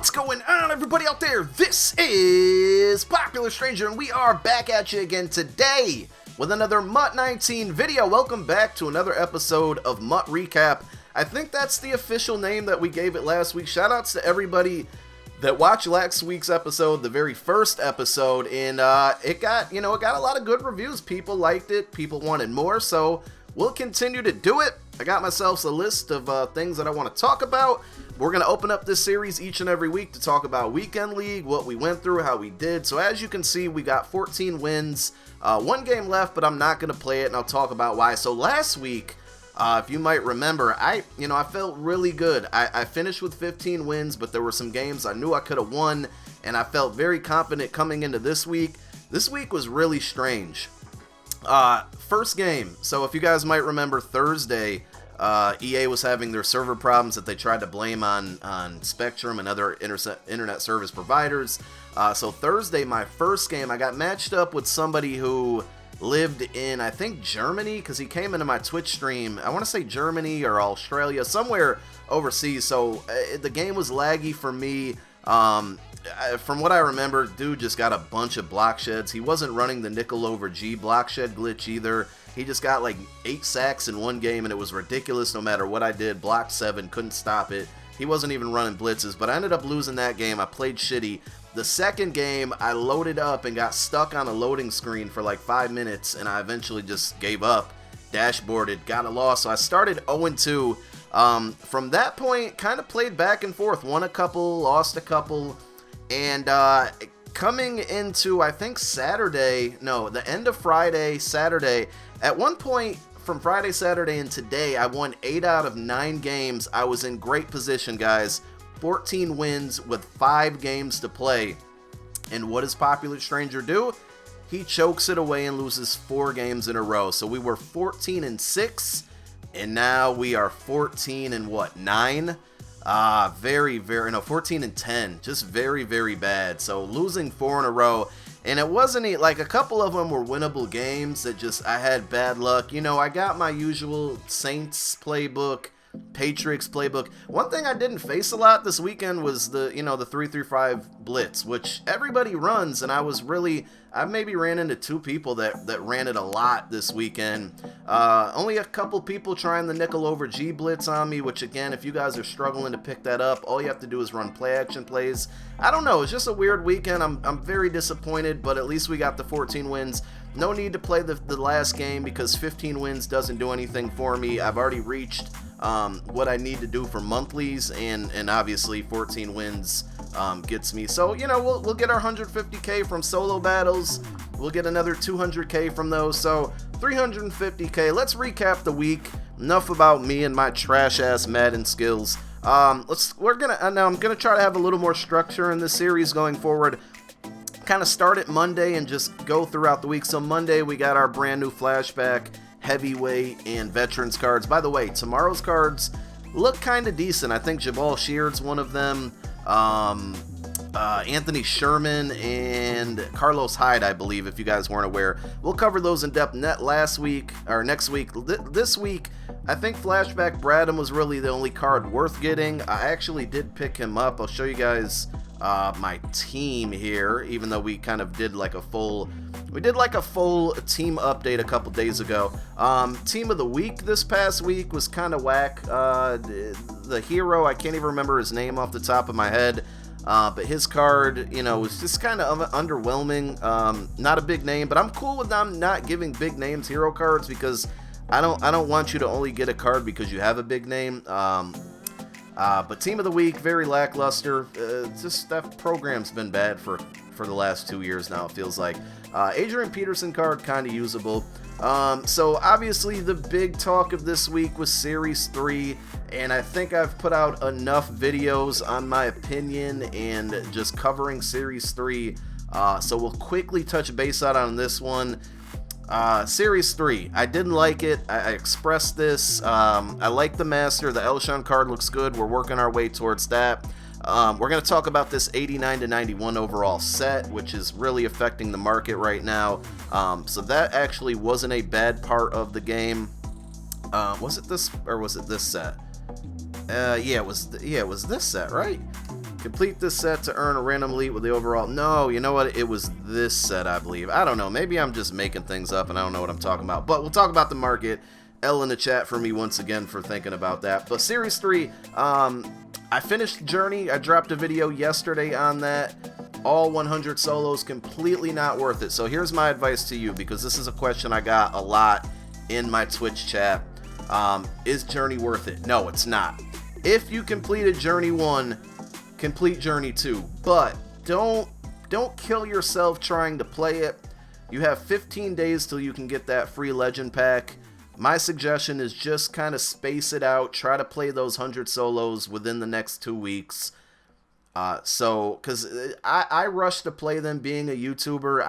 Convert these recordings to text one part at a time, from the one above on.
What's going on, everybody out there? This is Popular Stranger, and we are back at you again today with another MUT 19 video. Welcome back to another episode of MUT Recap. I think that's the official name that we gave it last week. Shoutouts to everybody that watched last week's episode, the very first episode, and it got a lot of good reviews. People liked it, people wanted more, so we'll continue to do it. I got myself a list of things that I want to talk about. We're going to open up this series each and every week to talk about Weekend League, what we went through, how we did. So as you can see, we got 14 wins, one game left, but I'm not going to play it, and I'll talk about why. So last week, if you might remember, I felt really good. I finished with 15 wins, but there were some games I knew I could have won, and I felt very confident coming into this week. This week was really strange. First game, so if you guys might remember Thursday, EA was having their server problems that they tried to blame on Spectrum and other internet service providers. So Thursday, my first game, I got matched up with somebody who lived in, I think, Germany, because he came into my Twitch stream. I want to say Germany or Australia, somewhere overseas. So the game was laggy for me. From what I remember, dude just got a bunch of block sheds. He wasn't running the nickel over G block shed glitch either. He just got like 8 sacks in one game, and it was ridiculous no matter what I did. Block 7, couldn't stop it. He wasn't even running blitzes, but I ended up losing that game. I played shitty. The second game, I loaded up and got stuck on a loading screen for like 5 minutes, and I eventually just gave up, dashboarded, got a loss. So I started 0-2. From that point, kind of played back and forth. Won a couple, lost a couple. And coming into, I think, the end of Friday, Saturday, at one point from Friday, Saturday, and today, I won 8 out of 9 games. I was in great position, guys. 14 wins with 5 games to play. And what does Popular Stranger do? He chokes it away and loses 4 games in a row. So we were 14-6, and now we are 14-9? 14-10, just very, very bad. So losing 4 in a row, and it wasn't like a couple of them were winnable games that just I had bad luck. I got my usual Saints playbook, Patriots playbook. One thing I didn't face a lot this weekend was the 3-3-5 blitz, which everybody runs, and I maybe ran into 2 people that ran it a lot this weekend. Only a couple people trying the nickel over G blitz on me, which again, if you guys are struggling to pick that up, all you have to do is run play action plays. I don't know, it's just a weird weekend. I'm very disappointed, but at least we got the 14 wins. No need to play the last game because 15 wins doesn't do anything for me. I've already reached what I need to do for monthlies, and obviously 14 wins gets me. So we'll get our 150k from solo battles. We'll get another 200k from those. So 350k. Let's recap the week. Enough about me and my trash ass Madden skills. I'm gonna try to have a little more structure in this series going forward. Kind of start at Monday and just go throughout the week. So Monday we got our brand new flashback, heavyweight, and veterans cards. By the way, tomorrow's cards look kind of decent. I think Jabal Sheard's one of them. Anthony Sherman and Carlos Hyde, I believe, if you guys weren't aware. We'll cover those in depth next week. This week, I think Flashback Bradham was really the only card worth getting. I actually did pick him up. I'll show you guys my team here, even though we kind of did like a full team update a couple days ago. Team of the week this past week was kind of whack. The hero, I can't even remember his name off the top of my head, but his card, was just kind of underwhelming. Not a big name, but I'm cool with them not giving big names hero cards because I don't want you to only get a card because you have a big name. But team of the week, very lackluster. Just that program's been bad for the last 2 years now, it feels like. Adrian Peterson card, kind of usable. So obviously the big talk of this week was Series 3, and I think I've put out enough videos on my opinion and just covering Series 3. So we'll quickly touch base on this one. Series 3, I didn't like it. I expressed this. I like the Master. The Elshon card looks good. We're working our way towards that. We're going to talk about this 89-91 overall set, which is really affecting the market right now. So that actually wasn't a bad part of the game. Was it this, or was it this set? Yeah, it was this set, right? Complete this set to earn a random elite with the overall. No, you know what? It was this set, I believe. I don't know. Maybe I'm just making things up and I don't know what I'm talking about. But we'll talk about the market. L in the chat for me once again for thinking about that. But Series 3, I finished Journey. I dropped a video yesterday on that. All 100 solos, completely not worth it. So here's my advice to you, because this is a question I got a lot in my Twitch chat. Is Journey worth it? No, it's not. If you completed Journey 1, complete Journey 2. But don't kill yourself trying to play it. You have 15 days till you can get that free legend pack. My suggestion is just kind of space it out. Try to play those 100 solos within the next 2 weeks. Because I rushed to play them being a YouTuber.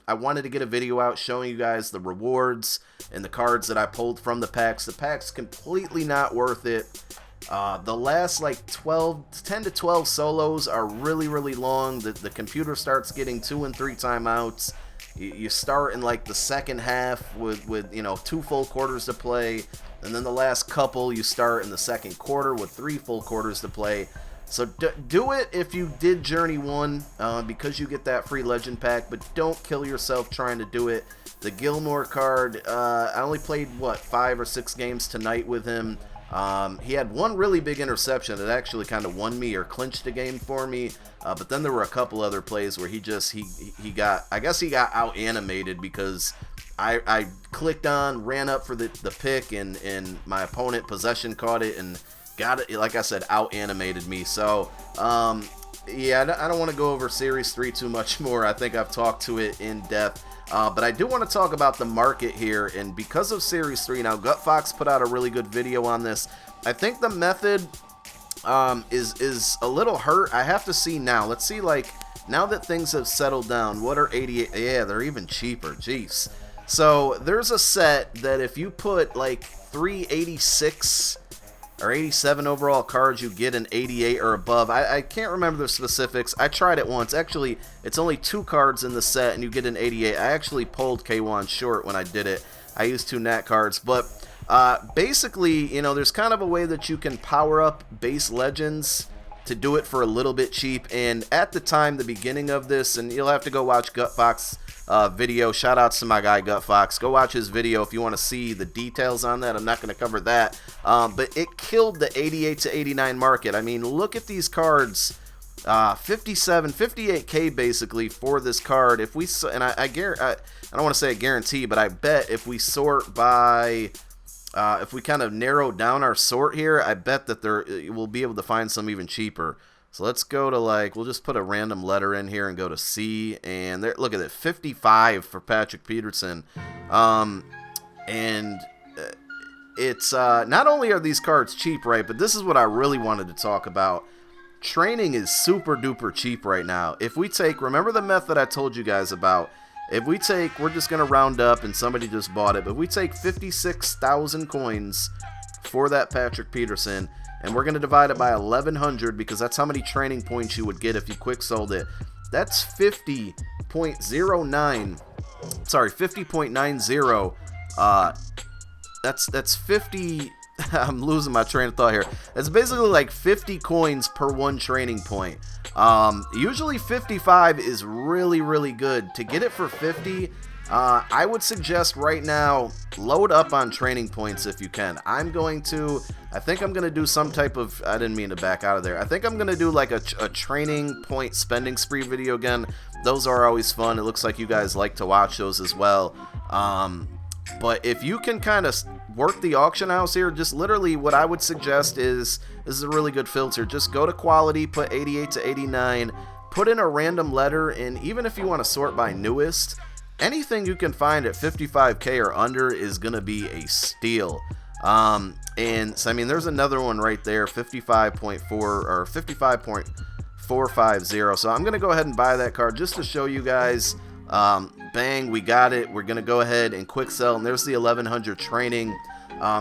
I wanted to get a video out showing you guys the rewards and the cards that I pulled from the packs. The pack's completely not worth it. The last like 10 to 12 solos are really, really long. The computer starts getting 2 and 3 timeouts. You start in like the second half with 2 full quarters to play, and then the last couple you start in the second quarter with 3 full quarters to play. So do it if you did Journey 1 because you get that free legend pack, but don't kill yourself trying to do it. The Gilmore card, I only played 5 or 6 games tonight with him. He had one really big interception that actually kind of won me or clinched the game for me, but then there were a couple other plays where he got out animated because I clicked on, ran up for the pick, and my opponent possession caught it and got it, like I said, out animated me. So yeah, I don't want to go over Series 3 too much more. I think I've talked to it in depth. But I do want to talk about the market here, and because of Series 3, now GutFox put out a really good video on this. I think the method is a little hurt. I have to see now. Let's see, like, now that things have settled down, what are 88? Yeah, they're even cheaper. Jeez. So there's a set that if you put like 386 or 87 overall cards, you get an 88 or above. I can't remember the specifics. I tried it once. Actually, it's only 2 cards in the set and you get an 88. I actually pulled K1 short when I did it. I used 2 nat cards. But basically, there's kind of a way that you can power up base legends to do it for a little bit cheap. And at the time, the beginning of this, and you'll have to go watch GutFox video. Shout outs to my guy GutFox. Go watch his video if you want to see the details on that. I'm not going to cover that. But it killed the 88 to 89 market. I mean, look at these cards. 57, 58K basically for this card. If we, and I don't want to say I guarantee, but I bet if we sort by, if we kind of narrow down our sort here, I bet that we'll be able to find some even cheaper. So let's go to, like, we'll just put a random letter in here and go to C, and there, look at it, 55 for Patrick Peterson. And it's not only are these cards cheap, right, but this is what I really wanted to talk about. Training is super duper cheap right now. If we take, remember the method I told you guys about, if we take, we're just going to round up and somebody just bought it, but if we take 56,000 coins for that Patrick Peterson, and we're going to divide it by 1,100 because that's how many training points you would get if you quick sold it. That's 50.09. Sorry, 50.90. That's 50. I'm losing my train of thought here. It's basically like 50 coins per 1 training point. Usually 55 is really, really good. To get it for 50, I would suggest right now load up on training points if you can. I think I'm going to do some type of, I didn't mean to back out of there. I think I'm going to do like a training point spending spree video again. Those are always fun. It looks like you guys like to watch those as well. But if you can kind of work the auction house here, just literally what I would suggest is, this is a really good filter. Just go to quality, put 88 to 89, put in a random letter, and even if you want to sort by newest, anything you can find at 55K or under is going to be a steal. And so, I mean, there's another one right there, 55.4 or 55.450. So I'm going to go ahead and buy that card just to show you guys. Bang, we got it. We're going to go ahead and quick sell, and there's the 1,100 training.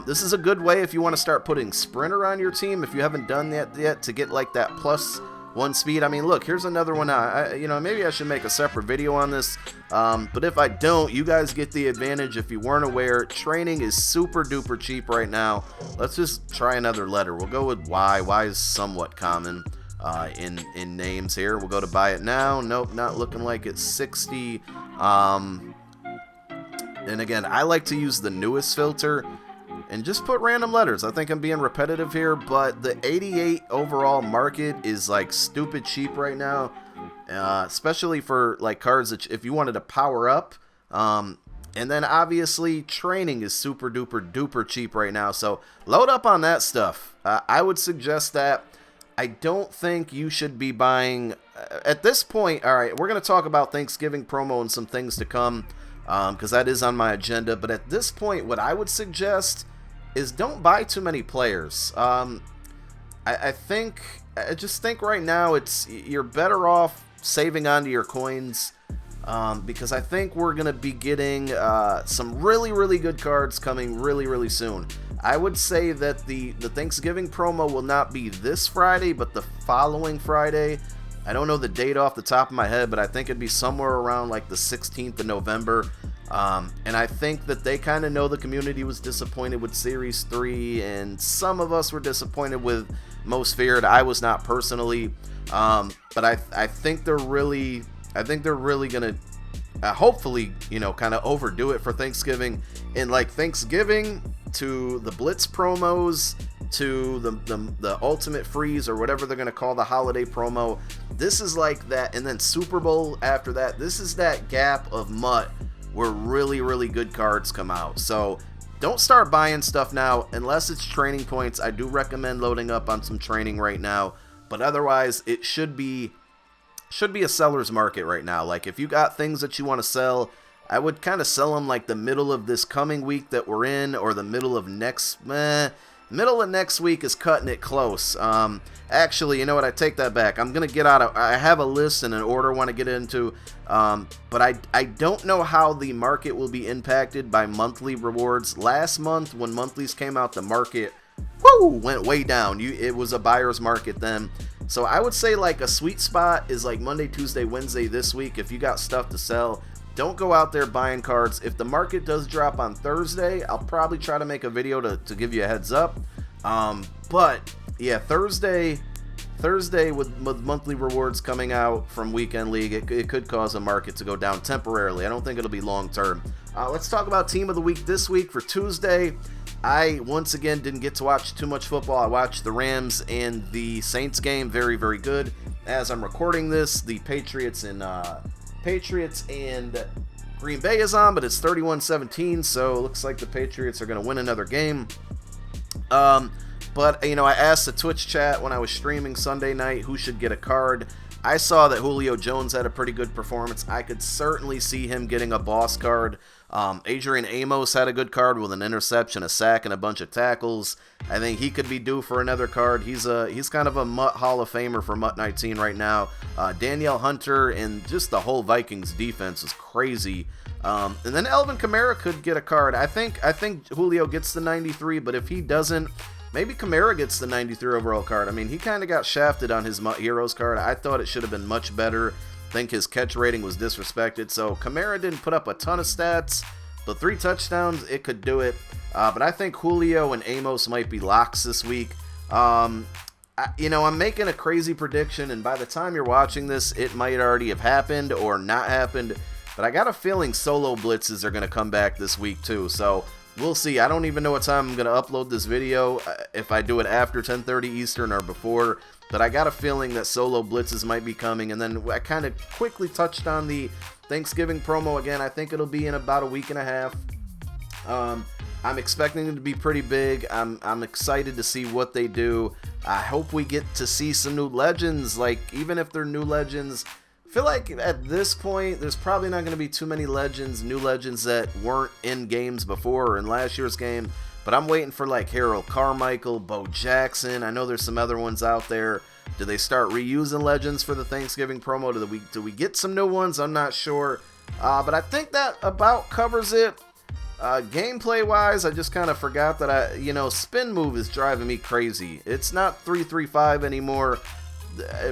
This is a good way if you want to start putting Sprinter on your team, if you haven't done that yet, to get like that +1 speed. I mean, look, here's another one. Maybe I should make a separate video on this, but if I don't, you guys get the advantage. If you weren't aware, training is super duper cheap right now. Let's just try another letter. We'll go with Y. Y is somewhat common. in names here. We'll go to buy it now. Nope, not looking like it's 60. And again, I like to use the newest filter and just put random letters. I think I'm being repetitive here, but the 88 overall market is like stupid cheap right now, especially for like cards that if you wanted to power up. And then obviously training is super duper duper cheap right now, so load up on that stuff. I would suggest that. I don't think you should be buying at this point. All right, we're going to talk about Thanksgiving promo and some things to come, because that is on my agenda. But at this point, what I would suggest is don't buy too many players. I just think right now you're better off saving onto your coins, because I think we're going to be getting some really good cards coming really soon. I would say that the Thanksgiving promo will not be this Friday, but the following Friday. I don't know the date off the top of my head, but I think it'd be somewhere around like the 16th of November. And I think that they kind of know the community was disappointed with Series 3, and some of us were disappointed with Most Feared. I was not personally, but I think they're really gonna hopefully, kind of overdo it for Thanksgiving. And like Thanksgiving to the Blitz promos to the Ultimate Freeze or whatever they're gonna call the holiday promo, this is like that. And then Super Bowl after that, this is that gap of MUT where really good cards come out. So don't start buying stuff now unless it's training points. I do recommend loading up on some training right now, but otherwise it should be a seller's market right now. Like if you got things that you want to sell, I would kind of sell them like the middle of this coming week that we're in, or the middle of next week is cutting it close. Actually, you know what? I take that back. I'm going to get out of, I have a list and an order I want to get into, but I don't know how the market will be impacted by monthly rewards. Last month when monthlies came out, the market went way down. It was a buyer's market then. So I would say like a sweet spot is like Monday, Tuesday, Wednesday this week. If you got stuff to sell, don't go out there buying cards. If the market does drop on Thursday, I'll probably try to make a video to give you a heads up. But yeah, Thursday with monthly rewards coming out from Weekend League, it could cause a market to go down temporarily. I don't think it'll be long term. Let's talk about Team of the Week this week for Tuesday. I once again didn't get to watch too much football. I watched the Rams and the Saints game. Very good. As I'm recording this, the Patriots and Green Bay is on, but it's 31-17, so it looks like the Patriots are going to win another game. But, I asked the Twitch chat when I was streaming Sunday night who should get a card. I saw that Julio Jones had a pretty good performance. I could certainly see him getting a boss card. Adrian Amos had a good card with an interception, a sack, and a bunch of tackles. I think he could be due for another card. He's kind of a MUT Hall of Famer for MUT 19 right now. Danielle Hunter and just the whole Vikings defense is crazy. And then Alvin Kamara could get a card. I think Julio gets the 93, but if he doesn't, maybe Kamara gets the 93 overall card. I mean, he kind of got shafted on his MUT Heroes card. I thought it should have been much better. I think his catch rating was disrespected. So Kamara didn't put up a ton of stats, but 3 touchdowns, it could do it. But I think Julio and Amos might be locks this week. I'm making a crazy prediction, and by the time you're watching this, it might already have happened or not happened. But I got a feeling solo blitzes are going to come back this week too. So we'll see. I don't even know what time I'm going to upload this video, if I do it after 10:30 Eastern or before. But I got a feeling that solo blitzes might be coming. And then I kind of quickly touched on the Thanksgiving promo again. I think it'll be in about a week and a half. I'm expecting it to be pretty big. I'm excited to see what they do. I hope we get to see some new legends. Like, even if they're new legends, I feel like at this point, there's probably not going to be too many new legends that weren't in games before or in last year's game. But I'm waiting for like Harold Carmichael, Bo Jackson. I know there's some other ones out there. Do they start reusing legends for the Thanksgiving promo? Do we get some new ones? I'm not sure. But I think that about covers it. Gameplay wise, I just kind of forgot that spin move is driving me crazy. It's not 3-3-5 anymore.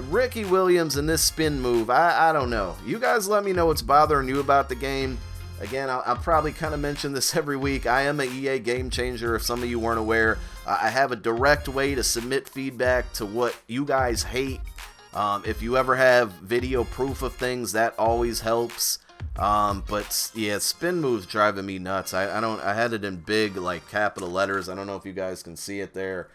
Ricky Williams and this spin move, I don't know. You guys let me know what's bothering you about the game. Again, I'll probably kind of mention this every week. I am an EA Game Changer, if some of you weren't aware. I have a direct way to submit feedback to what you guys hate If you ever have video proof of things, that always helps. But yeah, spin moves driving me nuts. I had it in big, like, capital letters. I don't know if you guys can see it there.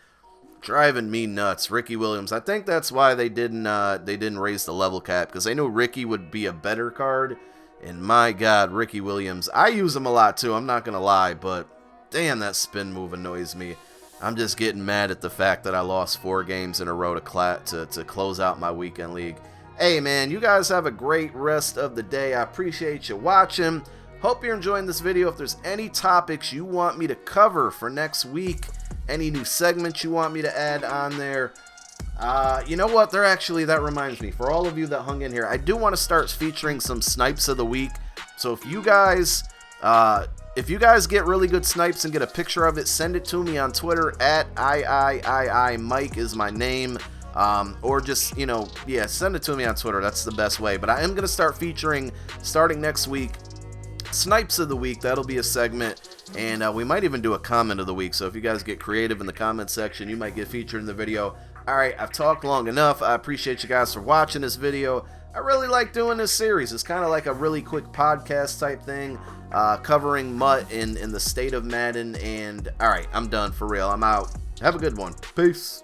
Driving me nuts. Ricky Williams. I think that's why they didn't raise the level cap, because they knew Ricky would be a better card. And my God, Ricky Williams. I use him a lot too, I'm not gonna lie, but damn, that spin move annoys me. I'm just getting mad at the fact that I lost 4 games in a row to close out my weekend league. Hey man, you guys have a great rest of the day. I appreciate you watching. Hope you're enjoying this video. If there's any topics you want me to cover for next week, any new segments you want me to add on there, you know what? That reminds me. For all of you that hung in here, I do want to start featuring some snipes of the week. So if you guys get really good snipes and get a picture of it, send it to me on Twitter at Mike is my name. Or just, you know, yeah, send it to me on Twitter. That's the best way. But I am going to start featuring, starting next week, snipes of the week. That'll be a segment. And we might even do a comment of the week. So if you guys get creative in the comment section, you might get featured in the video. Alright, I've talked long enough. I appreciate you guys for watching this video. I really like doing this series. It's kind of like a really quick podcast type thing, covering MUT in the state of Madden. And alright, I'm done for real. I'm out. Have a good one. Peace.